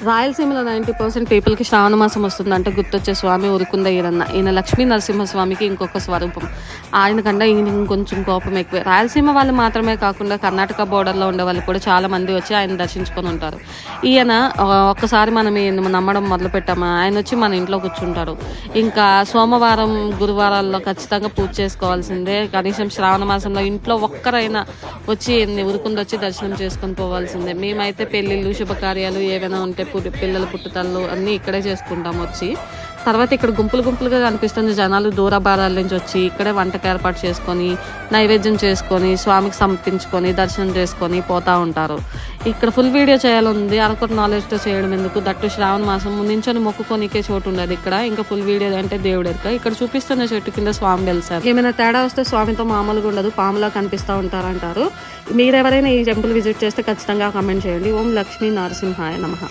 రాయలసీమలో 90% పీపుల్కి శ్రావణ మాసం వస్తుందంటే గుర్తొచ్చే స్వామి ఉరుకుంద ఈరన్న. ఈయన లక్ష్మీ నరసింహస్వామికి ఇంకొక స్వరూపం. ఆయన కన్నా ఈయన ఇంకొంచెం కోపం ఎక్కువే. రాయలసీమ వాళ్ళు మాత్రమే కాకుండా కర్ణాటక బోర్డర్లో ఉండే వాళ్ళు కూడా చాలా మంది వచ్చి ఆయన దర్శించుకొని ఉంటారు. ఈయన ఒక్కసారి మనం ఈయన నమ్మడం మొదలు పెట్టామా, ఆయన వచ్చి మన ఇంట్లో కూర్చుంటారు. ఇంకా సోమవారం గురువారాల్లో ఖచ్చితంగా పూజ చేసుకోవాల్సిందే. కనీసం శ్రావణ మాసంలో ఇంట్లో ఒక్కరైనా వచ్చి ఉరుకుందొచ్చి దర్శనం చేసుకొని పోవాల్సిందే. మేమైతే పెళ్ళిళ్ళు శుభకార్యాలు ఏవైనా ఉంటే పిల్లల పుట్టుతళ్ళు అన్నీ ఇక్కడే చేసుకుంటాం వచ్చి. తర్వాత ఇక్కడ గుంపులుగా కనిపిస్తుంది జనాలు దూర భారాల నుంచి వచ్చి ఇక్కడే వంటకు ఏర్పాటు చేసుకొని నైవేద్యం చేసుకొని స్వామికి సమర్పించుకొని దర్శనం చేసుకొని పోతూ ఉంటారు. ఇక్కడ ఫుల్ వీడియో చేయాలంది, అనుకున్న నాలెడ్జ్తో చేయడం ఎందుకు, దట్టు శ్రావణ మాసం నించొని మొక్కుకోనికే చోటు ఉండదు ఇక్కడ. ఇంకా ఫుల్ వీడియో అంటే దేవుడు ఎరుక. ఇక్కడ చూపిస్తున్న చెట్టు కింద స్వామి వెళ్తారు. ఏమైనా తేడా వస్తే స్వామితో మామూలుగా ఉండదు, పాములా కనిపిస్తూ ఉంటారంటారు. మీరెవరైనా ఈ టెంపుల్ విజిట్ చేస్తే ఖచ్చితంగా కామెంట్ చేయండి. ఓం లక్ష్మీ నరసింహాయ నమః.